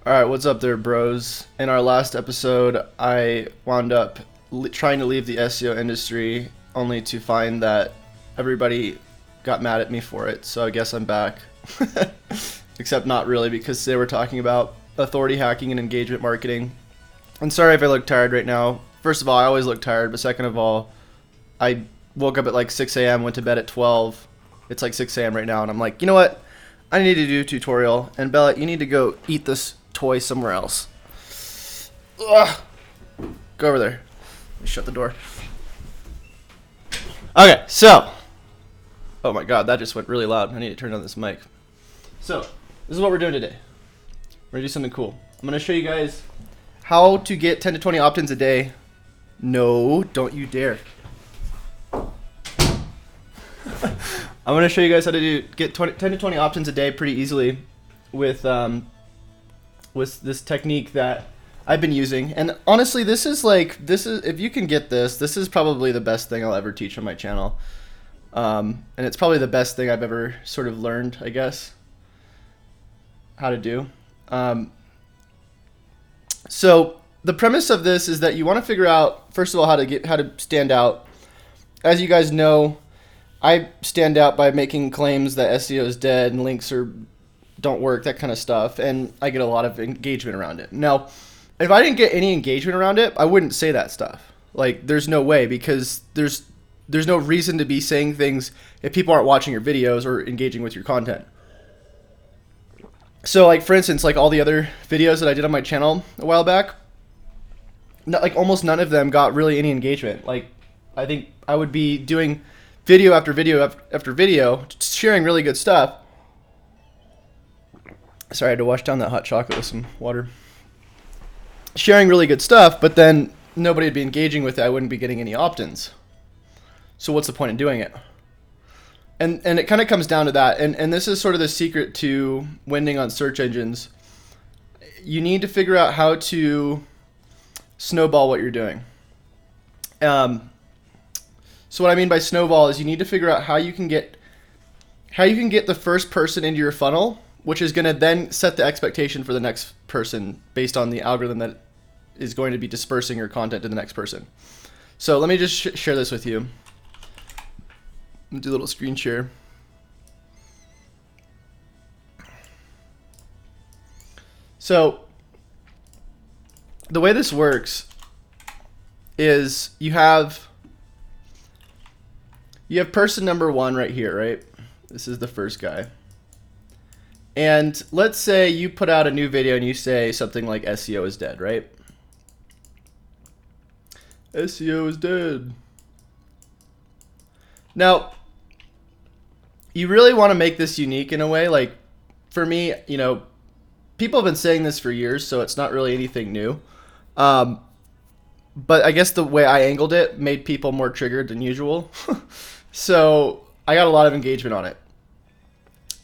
Alright, what's up there, bros? In our last episode, I wound up trying to leave the SEO industry only to find that everybody got mad at me for it, so I guess I'm back. Except not really, because they were talking about authority hacking and engagement marketing. I'm sorry if I look tired right now. First of all, I always look tired, but second of all, I woke up at like 6 a.m., went to bed at 12. It's like 6 a.m. right now, and I'm like, you know what? I need to do a tutorial, and Bella, you need to go eat this toy somewhere else. Ugh. Go over there. Let me shut the door. Okay, so. Oh my god, that just went really loud. I need to turn on this mic. So, this is what we're doing today. We're going to do something cool. I'm going to show you guys how to get 10 to 20 opt-ins a day. No, don't you dare. I'm going to show you guys how to get 10 to 20 opt-ins a day pretty easily with this technique that I've been using. And honestly, this is if you can get this is probably the best thing I'll ever teach on my channel. And it's probably the best thing I've ever sort of learned, I guess, how to do. So the premise of this is that you want to figure out, first of all, how to stand out. As you guys know, I stand out by making claims that SEO is dead and links don't work, that kind of stuff, and I get a lot of engagement around it. Now, if I didn't get any engagement around it, I wouldn't say that stuff. Like, there's no way, because there's no reason to be saying things if people aren't watching your videos or engaging with your content. So, like, for instance, like all the other videos that I did on my channel a while back, almost none of them got really any engagement. Like, I think I would be doing video after video after video, sharing really good stuff. Sorry, I had to wash down that hot chocolate with some water. Sharing really good stuff, but then nobody would be engaging with it. I wouldn't be getting any opt-ins. So what's the point in doing it? And it kind of comes down to that. And this is sort of the secret to winning on search engines. You need to figure out how to snowball what you're doing. So what I mean by snowball is you need to figure out how you can get the first person into your funnel, which is going to then set the expectation for the next person based on the algorithm that is going to be dispersing your content to the next person. So let me just share this with you. Let me do a little screen share. So the way this works is you have person number one right here, right? This is the first guy. And let's say you put out a new video and you say something like SEO is dead, right? SEO is dead. Now, you really want to make this unique in a way. Like, for me, you know, people have been saying this for years, so it's not really anything new. But I guess the way I angled it made people more triggered than usual. So I got a lot of engagement on it.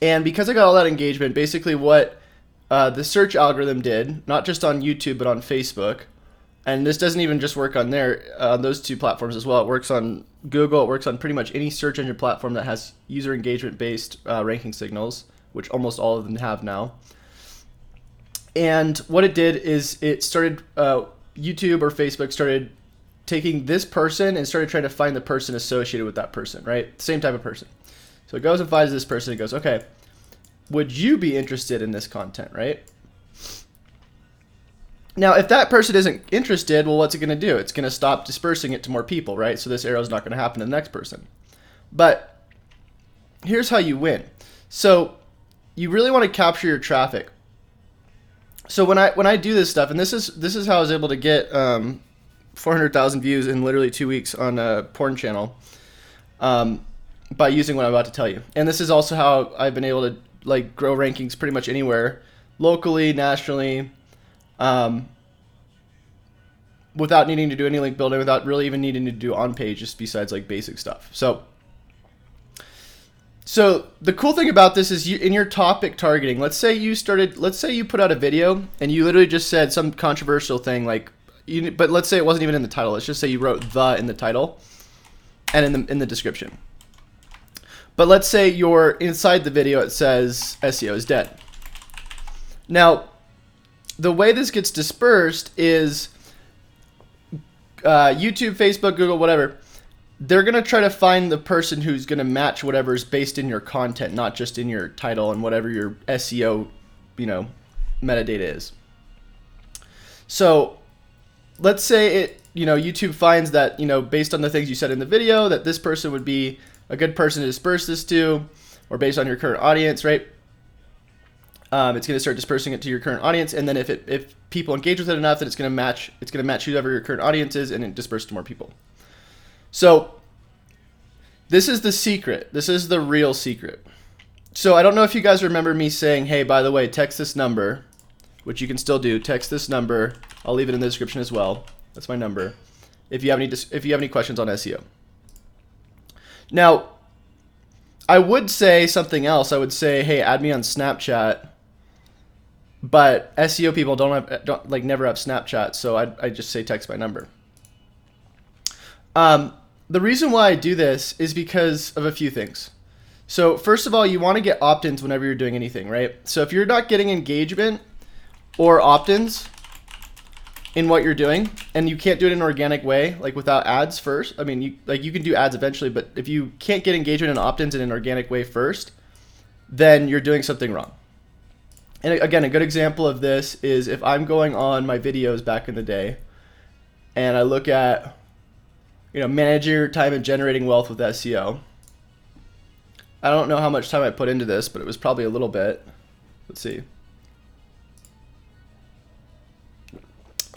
And because I got all that engagement, basically what the search algorithm did, not just on YouTube, but on Facebook, and this doesn't even just work on those two platforms as well. It works on Google. It works on pretty much any search engine platform that has user engagement-based ranking signals, which almost all of them have now. And what it did is it started, YouTube or Facebook started taking this person and started trying to find the person associated with that person, right? Same type of person. So it goes and finds this person and goes, okay, would you be interested in this content, right? Now, if that person isn't interested, well, what's it going to do? It's going to stop dispersing it to more people, right? So this arrow is not going to happen to the next person. But here's how you win. So you really want to capture your traffic. So when I do this stuff, and this is how I was able to get 400,000 views in literally 2 weeks on a porn channel, by using what I'm about to tell you. And this is also how I've been able to like grow rankings pretty much anywhere, locally, nationally, without needing to do any link building, without really even needing to do on page, just besides like basic stuff. So the cool thing about this is in your topic targeting, let's say you put out a video and you literally just said some controversial thing but let's say it wasn't even in the title. Let's just say you wrote "the" in the title and in the description. But let's say inside the video it says SEO is dead. Now, the way this gets dispersed is YouTube, Facebook, Google, whatever. They're going to try to find the person who's going to match whatever's based in your content, not just in your title and whatever your SEO, metadata is. So let's say YouTube finds that, based on the things you said in the video, that this person would be a good person to disperse this to, or based on your current audience, right? It's going to start dispersing it to your current audience, and then if people engage with it enough, then it's going to match whoever your current audience is, and it disperses to more people. So this is the secret. This is the real secret. So I don't know if you guys remember me saying, hey, by the way, text this number, which you can still do. Text this number. I'll leave it in the description as well. That's my number. If you have any questions on SEO. Now, I would say something else. I would say, hey, add me on Snapchat. But SEO people never have Snapchat, so I just say text my number. The reason why I do this is because of a few things. So first of all, you want to get opt-ins whenever you're doing anything, right? So if you're not getting engagement or opt-ins in what you're doing, and you can't do it in an organic way, like without ads first. I mean, you can do ads eventually, but if you can't get engagement and opt-ins in an organic way first, then you're doing something wrong. And again, a good example of this is if I'm going on my videos back in the day, and I look at, manage your time and generating wealth with SEO. I don't know how much time I put into this, but it was probably a little bit. Let's see.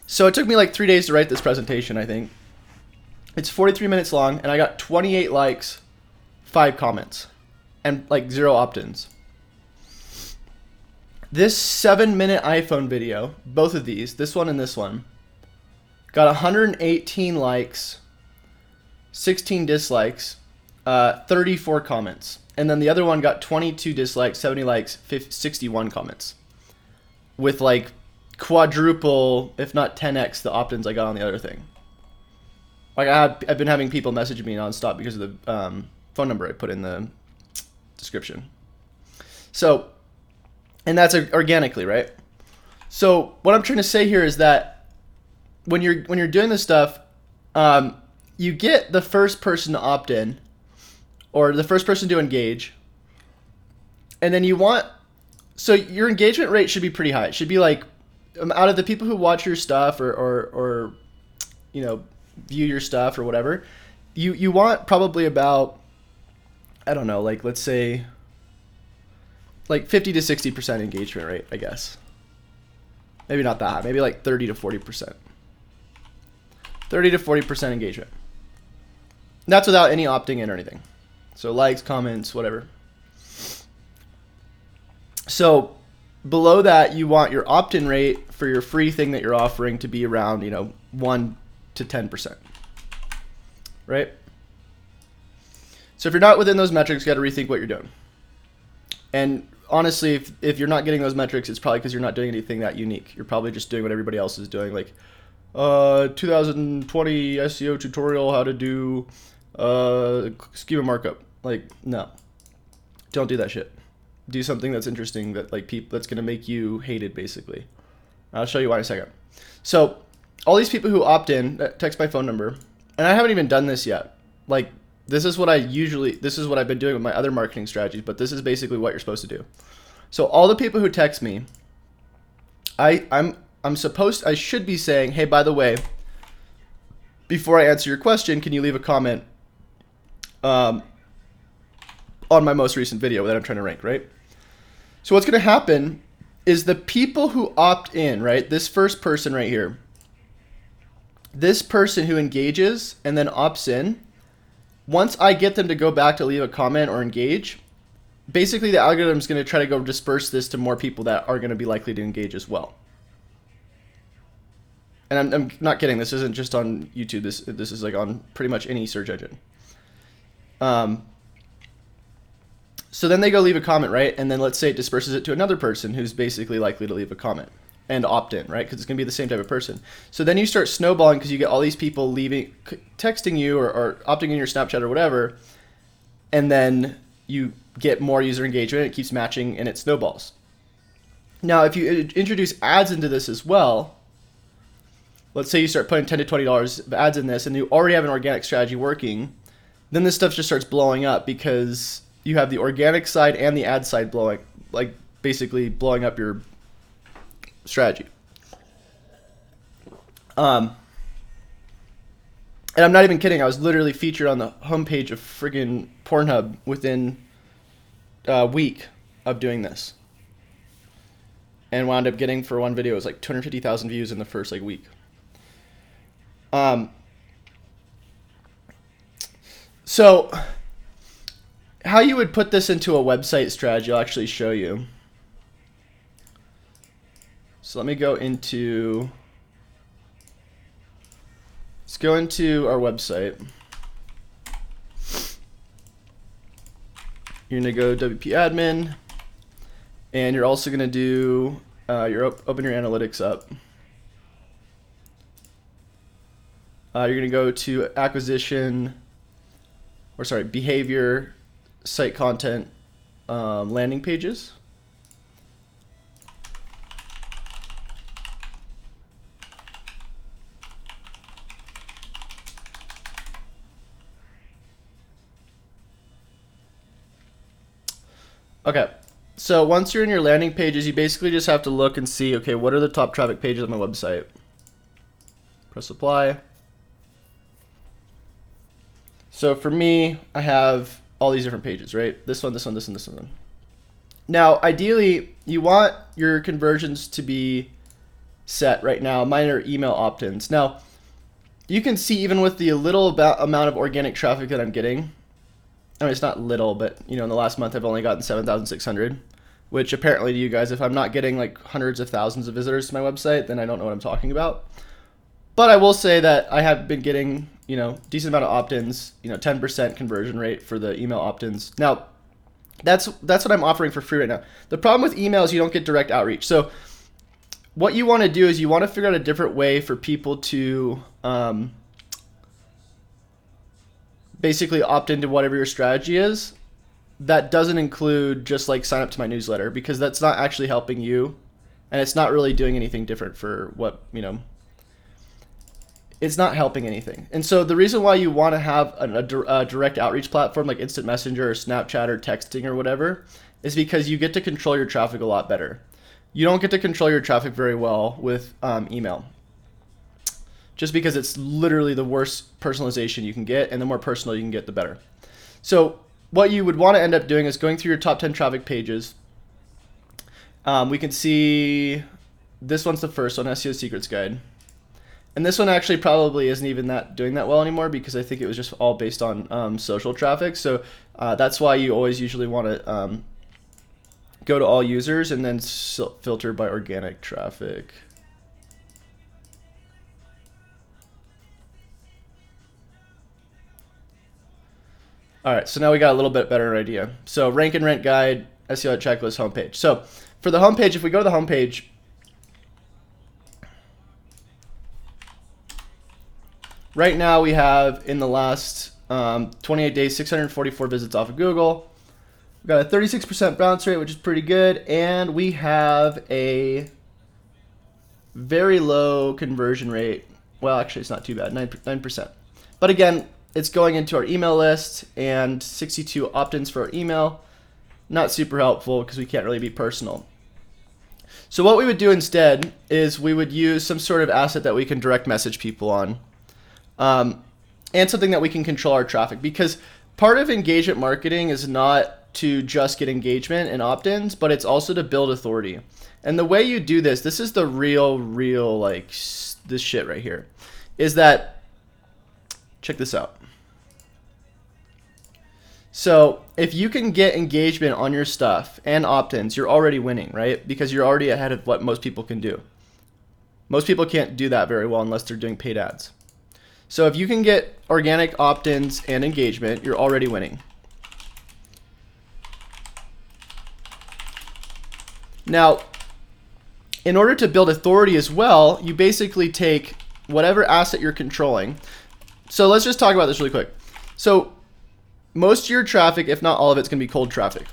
So it took me like 3 days to write this presentation, I think. It's 43 minutes long, and I got 28 likes, 5 comments, and like 0 opt-ins. This 7-minute iPhone video, both of these, this one and this one, got 118 likes, 16 dislikes, 34 comments. And then the other one got 22 dislikes, 70 likes, 61 comments. With like quadruple, if not 10x, the opt-ins I got on the other thing. Like I've been having people message me nonstop because of the phone number I put in the description. So, and that's organically, right? So what I'm trying to say here is that when you're doing this stuff, you get the first person to opt in, or the first person to engage, and then so your engagement rate should be pretty high. It should be like, out of the people who watch your stuff or view your stuff or whatever, you want probably about, I don't know, like let's say like 50 to 60% engagement rate, I guess. Maybe not that high, maybe like 30 to 40%. 30 to 40% engagement. And that's without any opting in or anything. So likes, comments, whatever. So below that, you want your opt-in rate for your free thing that you're offering to be around, 1 to 10%. Right? So if you're not within those metrics, you got to rethink what you're doing. And honestly, if you're not getting those metrics, it's probably because you're not doing anything that unique. You're probably just doing what everybody else is doing, like 2020 SEO tutorial, how to do schema markup. Like, no, don't do that shit. Do something that's interesting, that that's gonna make you hated, basically. I'll show you why in a second. So all these people who opt in, text my phone number, and I haven't even done this yet. Like, this is what I've been doing with my other marketing strategies, but this is basically what you're supposed to do. So all the people who text me, I should be saying, hey, by the way, before I answer your question, can you leave a comment on my most recent video that I'm trying to rank, right? So what's going to happen is the people who opt in, right, this first person right here, this person who engages and then opts in, once I get them to go back to leave a comment or engage, basically the algorithm is going to try to go disperse this to more people that are going to be likely to engage as well. And I'm not kidding. This isn't just on YouTube. This is like on pretty much any search engine. So then they go leave a comment, right? And then let's say it disperses it to another person who's basically likely to leave a comment and opt in, right? Because it's going to be the same type of person. So then you start snowballing because you get all these people texting you or opting in your Snapchat or whatever, and then you get more user engagement. It keeps matching and it snowballs. Now, if you introduce ads into this as well, let's say you start putting $10 to $20 of ads in this and you already have an organic strategy working, then this stuff just starts blowing up because you have the organic side and the ad side blowing, like basically blowing up your strategy. And I'm not even kidding. I was literally featured on the homepage of friggin' Pornhub within a week of doing this. And wound up getting, for one video, it was like 250,000 views in the first like week. So how you would put this into a website strategy, I'll actually show you. So let me go into, let's go into our website. You're going to go WP admin, and you're also going to do, open your analytics up. You're going to go to acquisition, or sorry, behavior, site content, landing pages. Okay, so once you're in your landing pages, you basically just have to look and see, okay, what are the top traffic pages on my website? Press apply. So for me, I have all these different pages, right? This one, this one, this one, this one. Now, ideally, you want your conversions to be set right now. Mine are email opt-ins. Now, you can see even with the little amount of organic traffic that I'm getting, I mean, it's not little, but you know, in the last month, I've only gotten 7,600, which apparently to you guys, if I'm not getting like hundreds of thousands of visitors to my website, then I don't know what I'm talking about. But I will say that I have been getting, you know, decent amount of opt-ins, you know, 10% conversion rate for the email opt-ins. Now, that's what I'm offering for free right now. The problem with email is you don't get direct outreach. So what you want to do is you want to figure out a different way for people to basically opt into whatever your strategy is. That doesn't include just like sign up to my newsletter, because that's not actually helping you, and it's not really doing anything different for what, you know, it's not helping anything. And so the reason why you want to have a direct outreach platform like Instant Messenger or Snapchat or texting or whatever is because you get to control your traffic a lot better. You don't get to control your traffic very well with email, just because it's literally the worst personalization you can get, and the more personal you can get, the better. So what you would want to end up doing is going through your top 10 traffic pages. We can see this one's the first one, SEO Secrets Guide. And this one actually probably isn't even doing that well anymore, because I think it was just all based on social traffic. So that's why you always usually want to go to all users and then filter by organic traffic. All right, so now we got a little bit better idea. So rank and rent guide, SEO checklist, homepage. So for the homepage, if we go to the homepage, right now we have in the last 28 days, 644 visits off of Google. We've got a 36% bounce rate, which is pretty good. And we have a very low conversion rate. Well, actually, it's not too bad, 9%. But again, it's going into our email list, and 62 opt-ins for our email. Not super helpful because we can't really be personal. So what we would do instead is we would use some sort of asset that we can direct message people on, and something that we can control our traffic, because part of engagement marketing is not to just get engagement and opt-ins, but it's also to build authority. And the way you do this is the real like this shit right here, is that, check this out. So if you can get engagement on your stuff and opt-ins, you're already winning, right? Because you're already ahead of what most people can do. Most people can't do that very well unless they're doing paid ads. So if you can get organic opt-ins and engagement, you're already winning. Now, in order to build authority as well, you basically take whatever asset you're controlling. So let's just talk about this really quick. So most of your traffic, if not all of it's going to be cold traffic.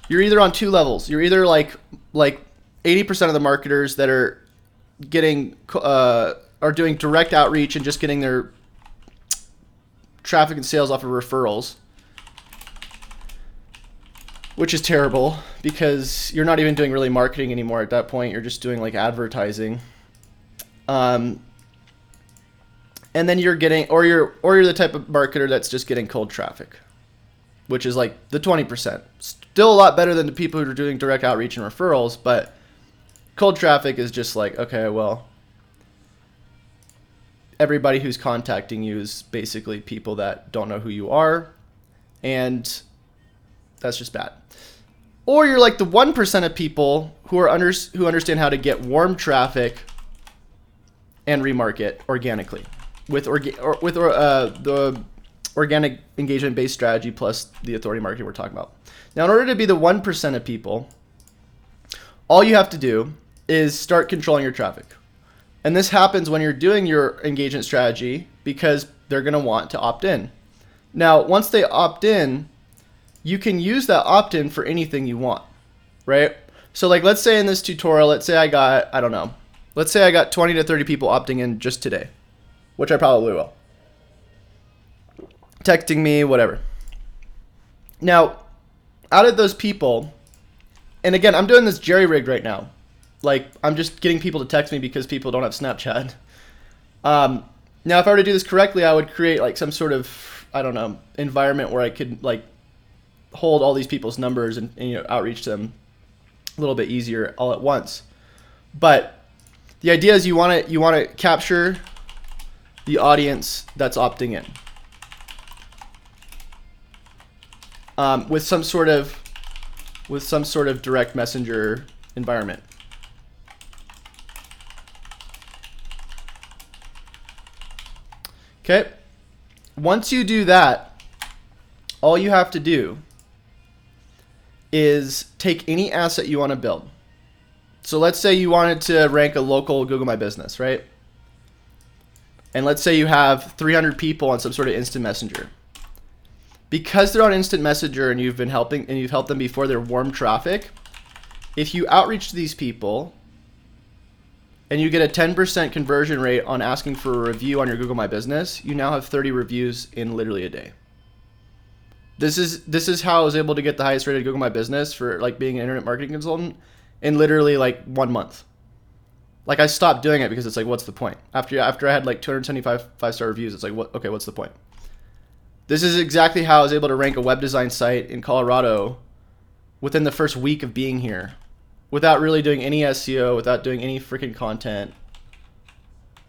you're either on two levels. You're either like 80% of the marketers that are getting are doing direct outreach and just getting their traffic and sales off of referrals, which is terrible because you're not even doing really marketing anymore at that point. You're just doing like advertising. And then you're getting, or you're the type of marketer that's just getting cold traffic, which is like the 20%. Still a lot better than the people who are doing direct outreach and referrals, but cold traffic is just like, okay, well, everybody who's contacting you is basically people that don't know who you are, and that's just bad. Or you're like the 1% of people who understand how to get warm traffic and remarket organically with the organic engagement-based strategy plus the authority marketing we're talking about. Now, in order to be the 1% of people, all you have to do is start controlling your traffic. And this happens when you're doing your engagement strategy because they're going to want to opt in. Now, once they opt in, you can use that opt-in for anything you want, right? So like, let's say in this tutorial, let's say I got 20 to 30 people opting in just today, which I probably will. Texting me, whatever. Now, out of those people, and again, I'm doing this jerry-rigged right now. Like, I'm just getting people to text me because people don't have Snapchat. Now, if I were to do this correctly, I would create like some sort of, I don't know, environment where I could like hold all these people's numbers and outreach to them a little bit easier all at once. But the idea is you want to capture the audience that's opting in with some sort of direct messenger environment. Okay. Once you do that, all you have to do is take any asset you want to build. So let's say you wanted to rank a local Google My Business, right? And let's say you have 300 people on some sort of instant messenger. Because they're on instant messenger and you've helped them before they're warm traffic, if you outreach to these people and you get a 10% conversion rate on asking for a review on your Google My Business, you now have 30 reviews in literally a day. This is how I was able to get the highest rated Google My Business for like being an internet marketing consultant in literally like 1 month. Like I stopped doing it because it's like, what's the point? After I had like 275 5-star reviews, it's like, what's the point? This is exactly how I was able to rank a web design site in Colorado within the first week of being here, without really doing any SEO, without doing any freaking content.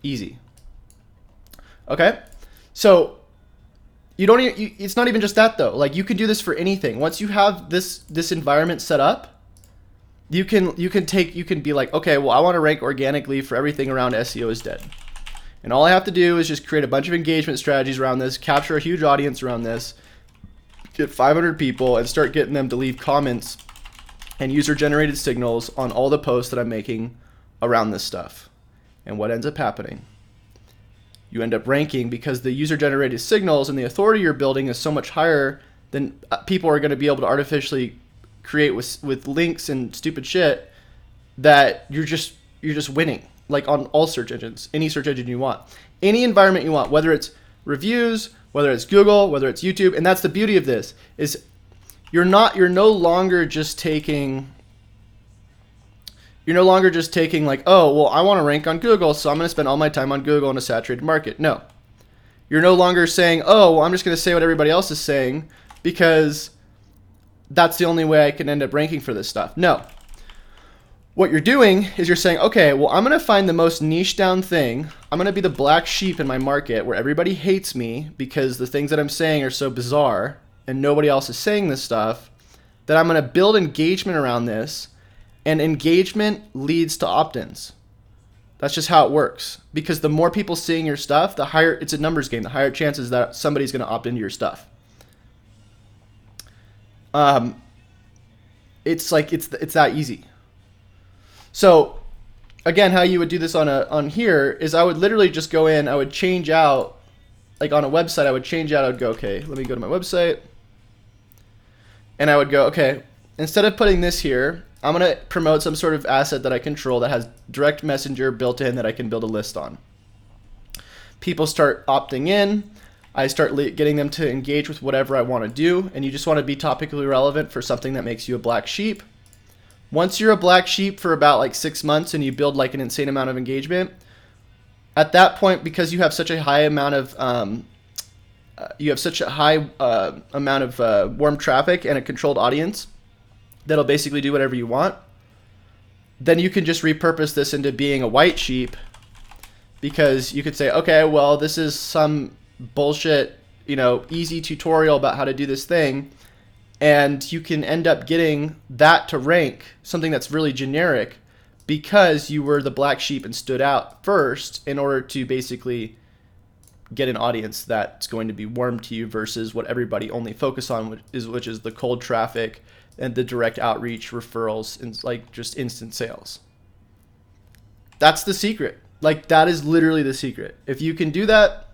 Easy. Okay, so it's not even just that though. Like you can do this for anything. Once you have this environment set up, you can be like, okay, well, I want to rank organically for everything around SEO is dead. And all I have to do is just create a bunch of engagement strategies around this, capture a huge audience around this, get 500 people and start getting them to leave comments and user-generated signals on all the posts that I'm making around this stuff. And what ends up happening? You end up ranking because the user-generated signals and the authority you're building is so much higher than people are going to be able to artificially create with links and stupid shit, that you're just winning. Like on all search engines, any search engine you want, any environment you want, whether it's reviews, whether it's Google, whether it's YouTube. And that's the beauty of this, is you're no longer just taking like, oh, well, I want to rank on Google, so I'm going to spend all my time on Google in a saturated market. No, you're no longer saying, oh, well, I'm just going to say what everybody else is saying because that's the only way I can end up ranking for this stuff. No. What you're doing is you're saying, okay, well, I'm going to find the most niche down thing. I'm going to be the black sheep in my market where everybody hates me because the things that I'm saying are so bizarre and nobody else is saying this stuff, that I'm going to build engagement around this, and engagement leads to opt-ins. That's just how it works, because the more people seeing your stuff, the higher, it's a numbers game, the higher chances that somebody's going to opt into your stuff. It's that easy. So again, how you would do this on here is I would literally just go in, I would change out, like on a website, I would change out, I would go, okay, let me go to my website. And I would go, okay, instead of putting this here, I'm going to promote some sort of asset that I control that has direct messenger built in that I can build a list on. People start opting in. I start getting them to engage with whatever I want to do, and you just want to be topically relevant for something that makes you a black sheep. Once you're a black sheep for about like 6 months and you build like an insane amount of engagement, at that point, because you have such a high amount of warm traffic and a controlled audience that'll basically do whatever you want, then you can just repurpose this into being a white sheep, because you could say, okay, well, this is some bullshit, easy tutorial about how to do this thing, and you can end up getting that to rank something that's really generic because you were the black sheep and stood out first in order to basically get an audience that's going to be warm to you versus what everybody only focus on, which is the cold traffic and the direct outreach, referrals, and like just instant sales. That's the secret. Like, that is literally the secret. If you can do that,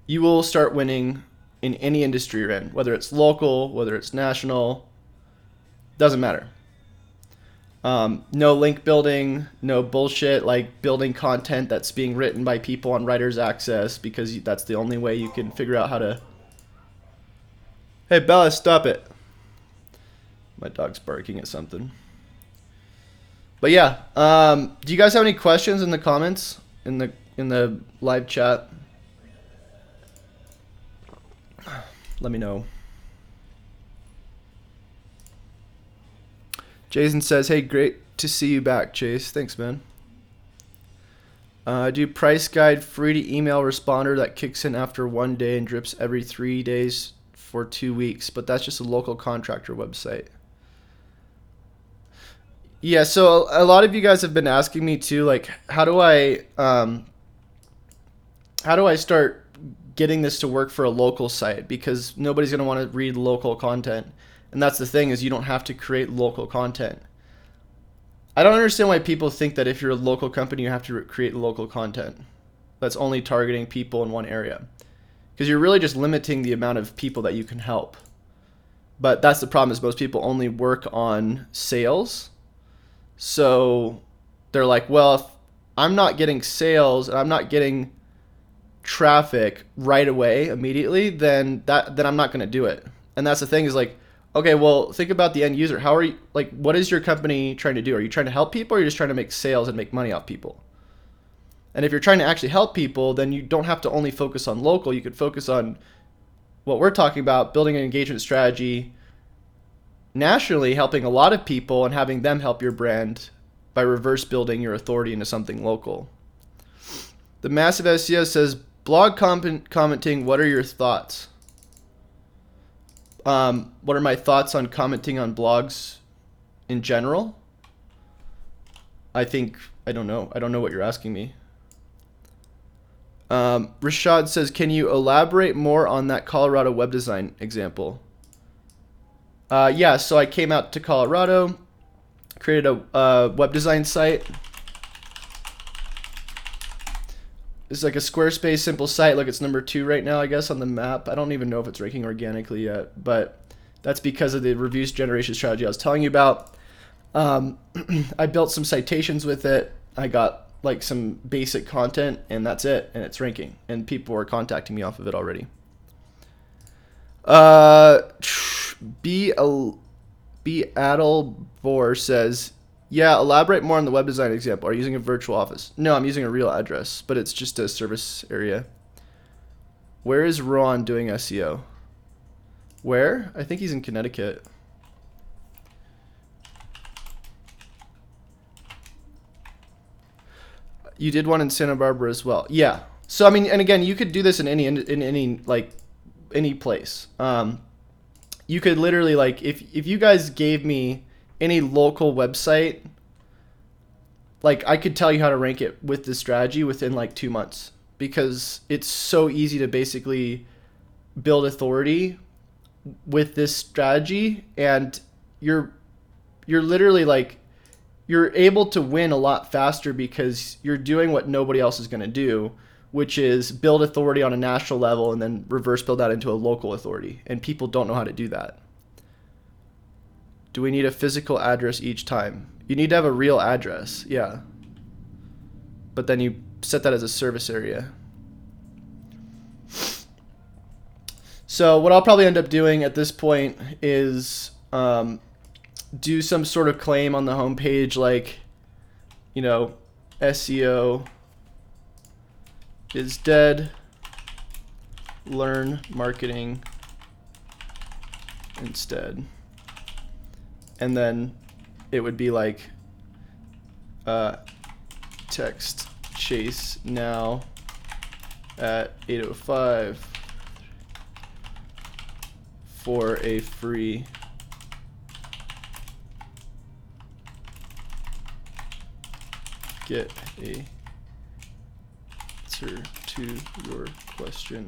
you will start winning in any industry you're in, whether it's local, whether it's national, doesn't matter. No link building, no bullshit like building content that's being written by people on Writer's Access, because that's the only way you can figure out how to... Hey, Bella, stop it. My dog's barking at something. But yeah, do you guys have any questions in the comments, in the live chat? Let me know. Jason says, hey, great to see you back, Chase. Thanks, man. Do price guide free to email responder that kicks in after 1 day and drips every 3 days for 2 weeks, but that's just a local contractor website. Yeah, so a lot of you guys have been asking me too, like, how do I start getting this to work for a local site, because nobody's going to want to read local content. And that's the thing, is you don't have to create local content. I don't understand why people think that if you're a local company, you have to create local content that's only targeting people in one area, because you're really just limiting the amount of people that you can help. But that's the problem, is most people only work on sales. So they're like, well, if I'm not getting sales and I'm not getting traffic right away immediately, then I'm not going to do it. And that's the thing, is like, okay, well, think about the end user. How are you, like, what is your company trying to do? Are you trying to help people, or are you just trying to make sales and make money off people? And if you're trying to actually help people, then you don't have to only focus on local. You could focus on what we're talking about, building an engagement strategy nationally, helping a lot of people and having them help your brand by reverse building your authority into something local. The Massive SEO says, blog commenting, what are your thoughts? What are my thoughts on commenting on blogs in general? I don't know what you're asking me. Rashad says, can you elaborate more on that Colorado web design example? Yeah, so I came out to Colorado, created a web design site. It's like a Squarespace simple site. Look, it's number 2 right now, I guess, on the map. I don't even know if it's ranking organically yet, but that's because of the reviews generation strategy I was telling you about. I built some citations with it. I got like some basic content, and that's it, and it's ranking, and people are contacting me off of it already. B. Adelbor says, yeah, elaborate more on the web design example. Are you using a virtual office? No, I'm using a real address, but it's just a service area. Where is Ron doing SEO? Where? I think he's in Connecticut. You did one in Santa Barbara as well. Yeah. So I mean, and again, you could do this in any place. You could literally, like, if you guys gave me any local website, like, I could tell you how to rank it with this strategy within like 2 months, because it's so easy to basically build authority with this strategy, and you're literally like, you're able to win a lot faster because you're doing what nobody else is going to do, which is build authority on a national level and then reverse build that into a local authority. And people don't know how to do that. Do we need a physical address each time? You need to have a real address, yeah. But then you set that as a service area. So what I'll probably end up doing at this point is do some sort of claim on the homepage, like, you know, SEO is dead. Learn marketing instead. And then it would be like text Chase now at 8:05 for a free get a answer to your question.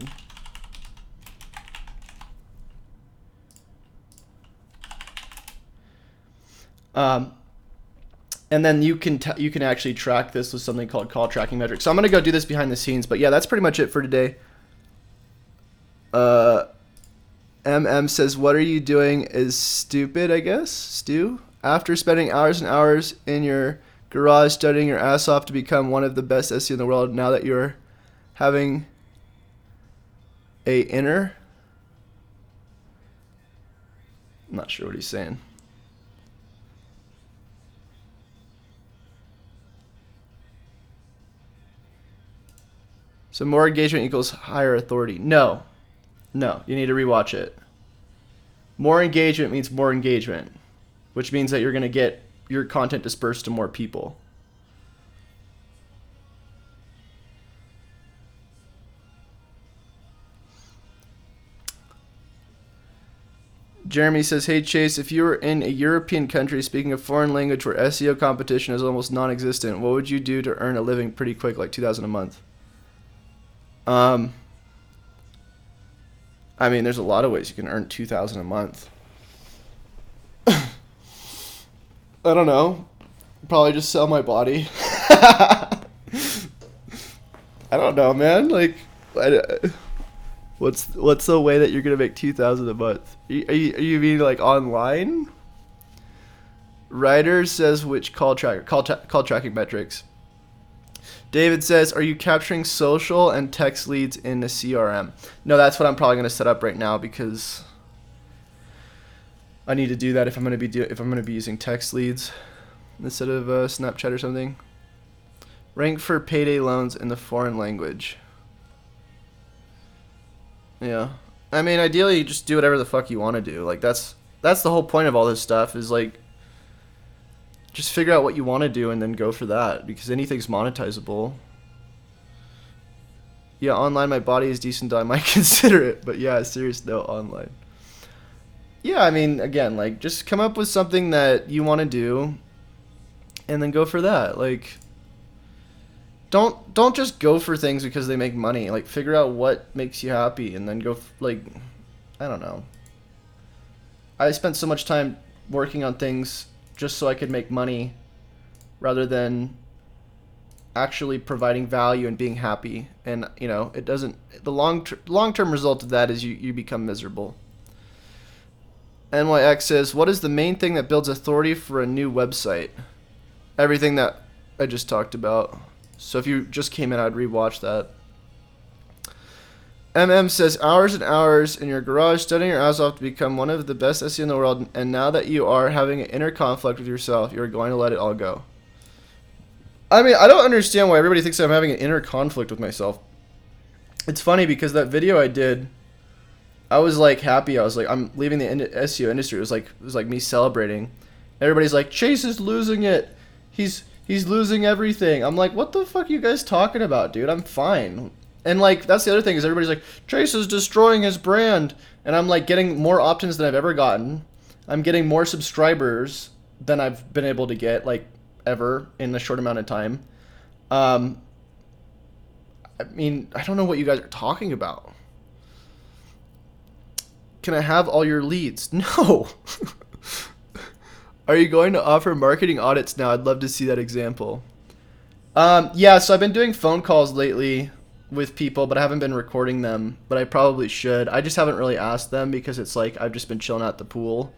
And then you can actually track this with something called call tracking metrics. So I'm gonna go do this behind the scenes, but yeah, that's pretty much it for today. MM says, "What are you doing is stupid, I guess." Stu, after spending hours and hours in your garage studying your ass off to become one of the best SEO in the world, now that you're having a inner, I'm not sure what he's saying. So more engagement equals higher authority. No, you need to rewatch it. More engagement means more engagement, which means that you're going to get your content dispersed to more people. Jeremy says, "Hey Chase, if you were in a European country speaking a foreign language where SEO competition is almost non-existent, what would you do to earn a living pretty quick, like $2,000 a month?" I mean, there's a lot of ways you can earn $2,000 a month. I don't know. Probably just sell my body. I don't know, man. Like, what's the way that you're gonna make $2,000 a month? Are you mean like online? Ryder says, which call tracking metrics? David says, are you capturing social and text leads in the CRM? No, that's what I'm probably going to set up right now, because I need to do that if I'm going to be using text leads instead of Snapchat or something. Rank for payday loans in the foreign language. Yeah. I mean, ideally you just do whatever the fuck you want to do. Like that's the whole point of all this stuff, is like, just figure out what you want to do and then go for that, because anything's monetizable. Yeah, online my body is decent, I might consider it, but yeah, serious note, online. Yeah, I mean, again, like, just come up with something that you want to do and then go for that. Like, don't just go for things because they make money. Like, figure out what makes you happy and then go, like, I don't know. I spent so much time working on things just so I could make money rather than actually providing value and being happy. And, you know, it doesn't, the long-term result of that is you become miserable. NYX says, what is the main thing that builds authority for a new website? Everything that I just talked about. So if you just came in, I'd rewatch that. MM says, hours and hours in your garage studying your ass off to become one of the best SEO in the world, and now that you are having an inner conflict with yourself, you're going to let it all go. I mean, I don't understand why everybody thinks I'm having an inner conflict with myself. It's funny because that video I did, I was like happy. I was like, I'm leaving the SEO industry. It was like me celebrating. Everybody's like, Chase is losing it. He's losing everything. I'm like, what the fuck are you guys talking about, dude? I'm fine. And like, that's the other thing, is everybody's like, Chase is destroying his brand. And I'm like getting more opt-ins than I've ever gotten. I'm getting more subscribers than I've been able to get, like, ever in a short amount of time. I mean, I don't know what you guys are talking about. Can I have all your leads? No. Are you going to offer marketing audits now? I'd love to see that example. Yeah, so I've been doing phone calls lately with people, but I haven't been recording them, but I probably should. I just haven't really asked them because it's like I've just been chilling at the pool.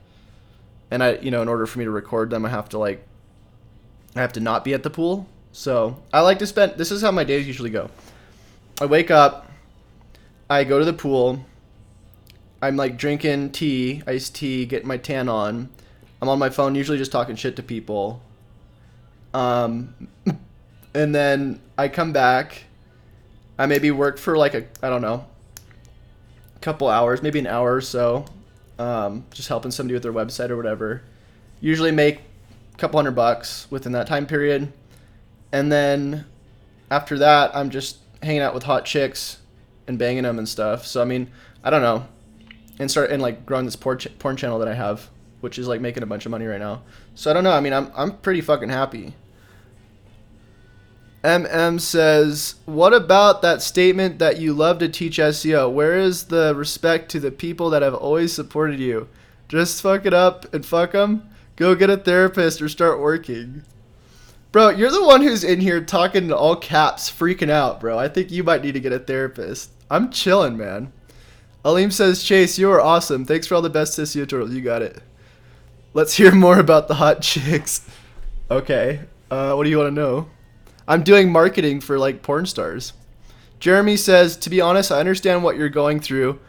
and in order for me to record them, I have to not be at the pool. So I like to spend. This is how my days usually go. I wake up, I go to the pool. I'm like drinking tea, iced tea, getting my tan on. I'm on my phone, usually just talking shit to people. And then I come back. I maybe work for like I don't know, a couple hours, maybe an hour or so. Just helping somebody with their website or whatever. Usually make a couple $100 within that time period. And then after that, I'm just hanging out with hot chicks and banging them and stuff. So, I mean, I don't know. And like growing this porn channel that I have, which is like making a bunch of money right now. So I don't know. I mean, I'm pretty fucking happy. MM says, what about that statement that you love to teach SEO? Where is the respect to the people that have always supported you? Just fuck it up and fuck them? Go get a therapist or start working. Bro, you're the one who's in here talking in all caps, freaking out, bro. I think you might need to get a therapist. I'm chilling, man. Aleem says, Chase, you are awesome. Thanks for all the best SEO tutorials. You got it. Let's hear more about the hot chicks. Okay. What do you want to know? I'm doing marketing for like porn stars. Jeremy says, to be honest, I understand what you're going through.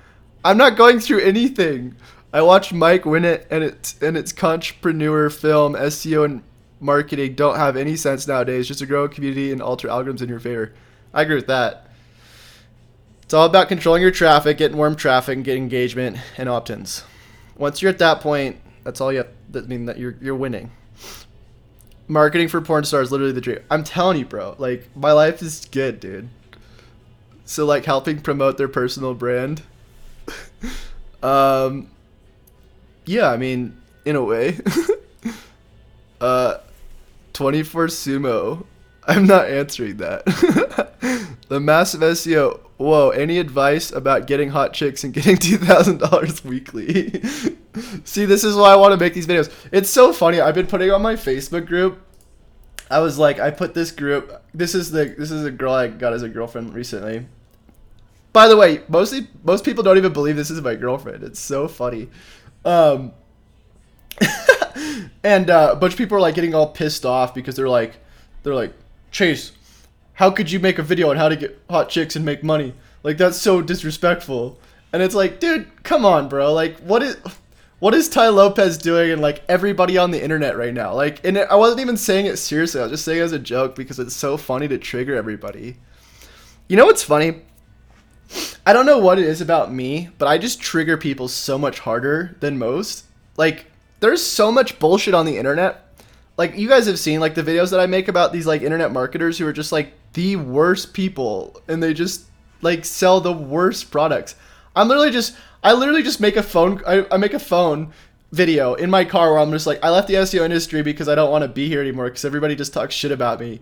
I'm not going through anything. I watched Mike win it, and it's entrepreneur film, SEO and marketing don't have any sense nowadays. Just to grow a community and alter algorithms in your favor. I agree with that. It's all about controlling your traffic, getting warm traffic, and getting engagement and opt-ins. Once you're at that point, that's all you have. That mean that you're winning. Marketing for porn stars is literally the dream. I'm telling you, bro. Like, my life is good, dude. So, like, helping promote their personal brand. Yeah, I mean, in a way. 24 Sumo. I'm not answering that. The massive SEO. Whoa, any advice about getting hot chicks and getting $2,000 weekly? See, this is why I want to make these videos. It's so funny. I've been putting on my Facebook group. I was like, I put this group. This is a girl I got as a girlfriend recently. By the way, most people don't even believe this is my girlfriend. It's so funny. And a bunch of people are like getting all pissed off because they're like, Chase, how could you make a video on how to get hot chicks and make money? Like, that's so disrespectful. And it's like, dude, come on, bro. Like, what is Ty Lopez doing and like everybody on the internet right now? Like, and I wasn't even saying it seriously. I was just saying it as a joke because it's so funny to trigger everybody. You know what's funny? I don't know what it is about me, but I just trigger people so much harder than most. Like, there's so much bullshit on the internet. Like, you guys have seen like the videos that I make about these like internet marketers who are just like the worst people, and they just like sell the worst products. I literally just make a phone. I make a phone video in my car where I'm just like, I left the SEO industry because I don't want to be here anymore because everybody just talks shit about me,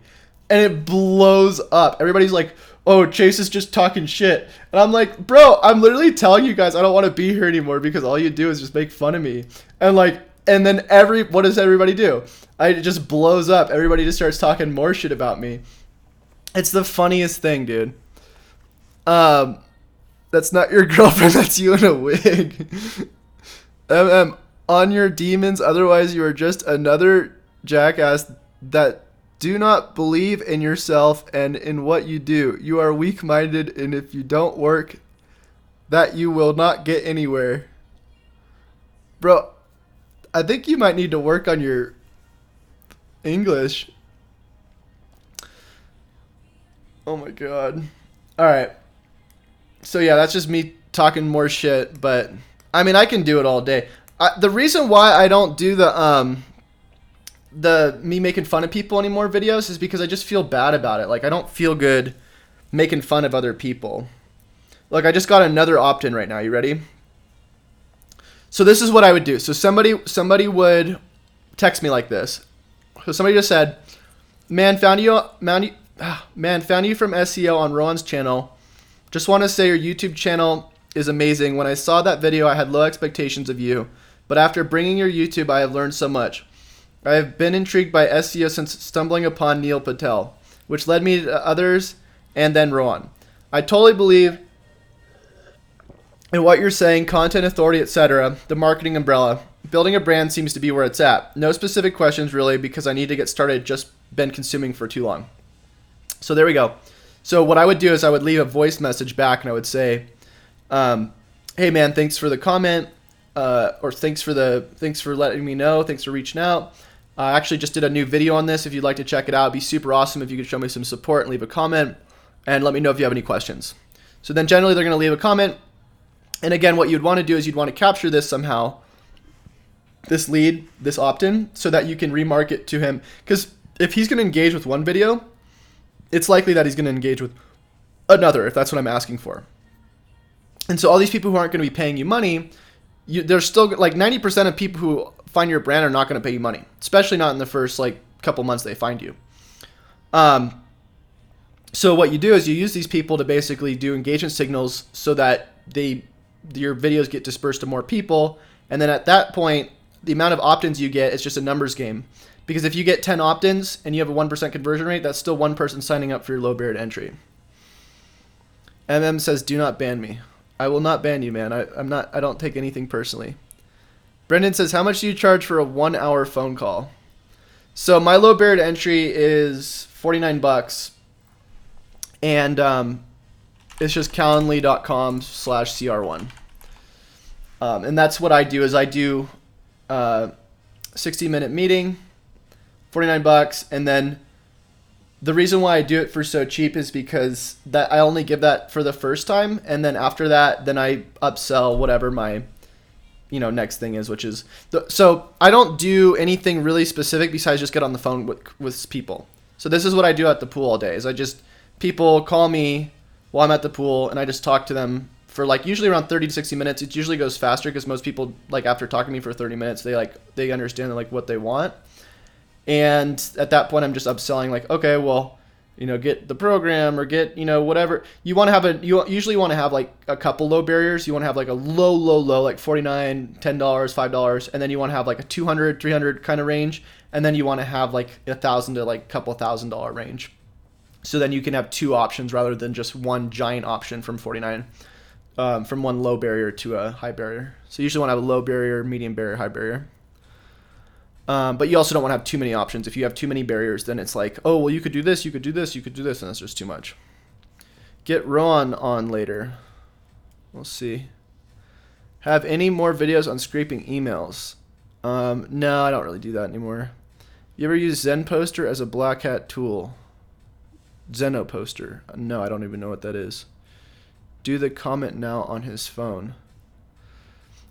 and it blows up. Everybody's like, oh, Chase is just talking shit, and I'm like, bro, I'm literally telling you guys I don't want to be here anymore because all you do is just make fun of me, and like, and then what does everybody do? It just blows up. Everybody just starts talking more shit about me. It's the funniest thing, dude. That's not your girlfriend. That's you in a wig. On your demons. Otherwise, you are just another jackass that do not believe in yourself and in what you do. You are weak-minded, and if you don't work, that you will not get anywhere. Bro, I think you might need to work on your English. Oh my god. Alright. So yeah, that's just me talking more shit, but I mean, I can do it all day. The reason why I don't do the me making fun of people anymore videos is because I just feel bad about it. Like, I don't feel good making fun of other people. Look, I just got another opt-in right now. You ready? So this is what I would do. So somebody would text me like this. So somebody just said, man, found you from SEO on Rowan's channel. Just want to say your YouTube channel is amazing. When I saw that video, I had low expectations of you. But after bringing your YouTube, I have learned so much. I have been intrigued by SEO since stumbling upon Neil Patel, which led me to others and then Rowan. I totally believe And what you're saying, content authority, etc., the marketing umbrella, building a brand seems to be where it's at. No specific questions really, because I need to get started, just been consuming for too long. So there we go. So what I would do is I would leave a voice message back and I would say, hey man, thanks for the comment, or thanks for letting me know, thanks for reaching out. I actually just did a new video on this. If you'd like to check it out, it'd be super awesome if you could show me some support and leave a comment and let me know if you have any questions. So then generally they're going to leave a comment. And again, what you'd want to do is you'd want to capture this somehow, this lead, this opt-in, so that you can remarket to him. Because if he's going to engage with one video, it's likely that he's going to engage with another, if that's what I'm asking for. And so all these people who aren't going to be paying you money, there's still like 90% of people who find your brand are not going to pay you money, especially not in the first like couple months they find you. So what you do is you use these people to basically do engagement signals so that your videos get dispersed to more people. And then at that point, the amount of opt-ins you get is just a numbers game. Because if you get 10 opt-ins and you have a 1% conversion rate, that's still one person signing up for your low barrier to entry. MM says, do not ban me. I will not ban you, man. I don't take anything personally. Brendan says, how much do you charge for a 1-hour phone call? So my low barrier to entry is $49. And it's just calendly.com/cr1. And that's what I do is I do 60-minute meeting, $49. And then the reason why I do it for so cheap is because that I only give that for the first time. And then after that, then I upsell whatever my next thing is, which is so I don't do anything really specific besides just get on the phone with people. So this is what I do at the pool all day is people call me while I'm at the pool and I just talk to them for like usually around 30 to 60 minutes. It usually goes faster because most people like after talking to me for 30 minutes, they understand like what they want. And at that point I'm just upselling like, okay, well, get the program or get, whatever you want to have. You usually want to have like a couple low barriers. You want to have like a low, like $49, $10, $5. And then you want to have like a 200, 300 kind of range. And then you want to have like $1,000 to like a couple $1,000 range. So then you can have two options rather than just one giant option from 49, from one low barrier to a high barrier. So you usually want to have a low barrier, medium barrier, high barrier. But you also don't want to have too many options. If you have too many barriers, then it's like, oh, well, you could do this, you could do this, you could do this, and that's just too much. Get Rowan on later. We'll see. Have any more videos on scraping emails? No, I don't really do that anymore. You ever use Zen Poster as a black hat tool? Zeno Poster. No, I don't even know what that is. Do the comment now on his phone.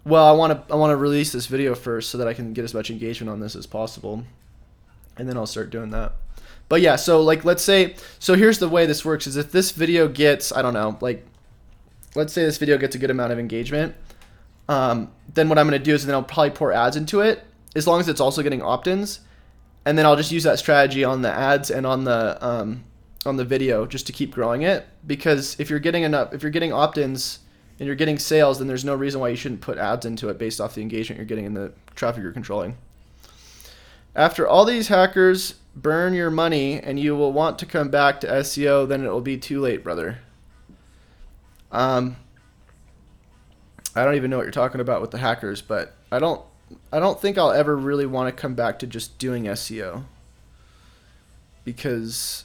Well, I want to release this video first so that I can get as much engagement on this as possible, and then I'll start doing that. But yeah, so like let's say, so here's the way this works: is if this video gets, I don't know, like let's say this video gets a good amount of engagement, then what I'm going to do is then I'll probably pour ads into it, as long as it's also getting opt-ins, and then I'll just use that strategy on the ads and on the video just to keep growing it. Because if you're getting opt-ins and you're getting sales, then there's no reason why you shouldn't put ads into it based off the engagement you're getting and the traffic you're controlling. After all these hackers burn your money and you will want to come back to SEO, then it will be too late, brother. I don't even know what you're talking about with the hackers, but I don't think I'll ever really want to come back to just doing SEO, because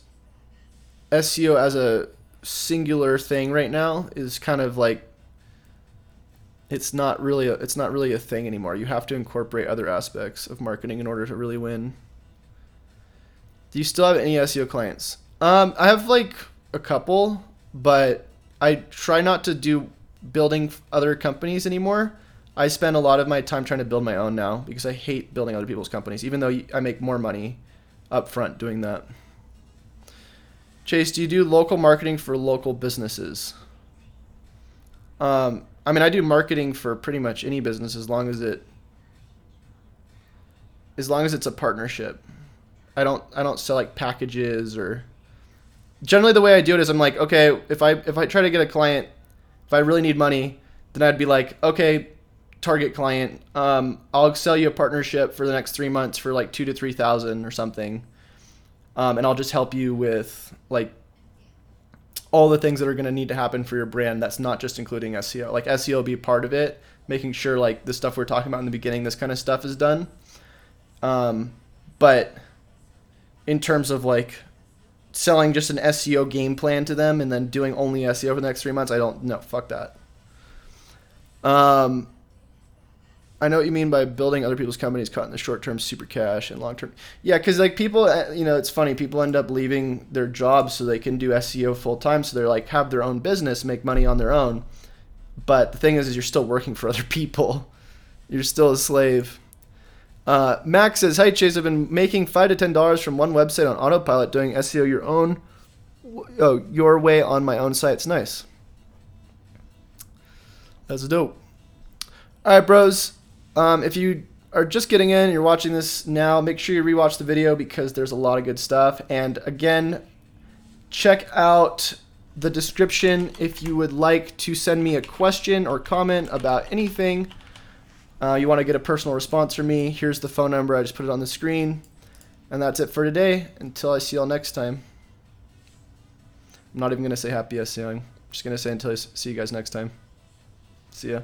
SEO as a singular thing right now is kind of like it's not really a thing anymore. You have to incorporate other aspects of marketing in order to really win. Do you still have any SEO clients? I have like a couple, but I try not to do building other companies anymore. I spend a lot of my time trying to build my own now because I hate building other people's companies, even though I make more money up front doing that. Chase, do you do local marketing for local businesses? I mean, I do marketing for pretty much any business as long as it's a partnership. I don't sell like packages, or generally the way I do it is I'm like, okay, if I try to get a client, if I really need money, then I'd be like, okay, target client, I'll sell you a partnership for the next 3 months for like 2,000 to 3,000 or something. And I'll just help you with like all the things that are going to need to happen for your brand. That's not just including SEO. Like SEO will be part of it, making sure like the stuff we're talking about in the beginning, this kind of stuff is done. But in terms of like selling just an SEO game plan to them and then doing only SEO for the next 3 months, I don't know. Fuck that. I know what you mean by building other people's companies, caught in the short term super cash and long term. Yeah, because like people, it's funny. People end up leaving their jobs so they can do SEO full time. So they're like have their own business, make money on their own. But the thing is you're still working for other people. You're still a slave. Max says, "Hi Chase, I've been making $5 to $10 from one website on autopilot doing SEO your way on my own site. It's nice. That's dope. All right, bros. If you are just getting in and you're watching this now, make sure you rewatch the video because there's a lot of good stuff. And again, check out the description if you would like to send me a question or comment about anything. You want to get a personal response from me, here's the phone number. I just put it on the screen. And that's it for today. Until I see y'all next time. I'm not even going to say happy SEOing. I'm just going to say until I see you guys next time. See ya.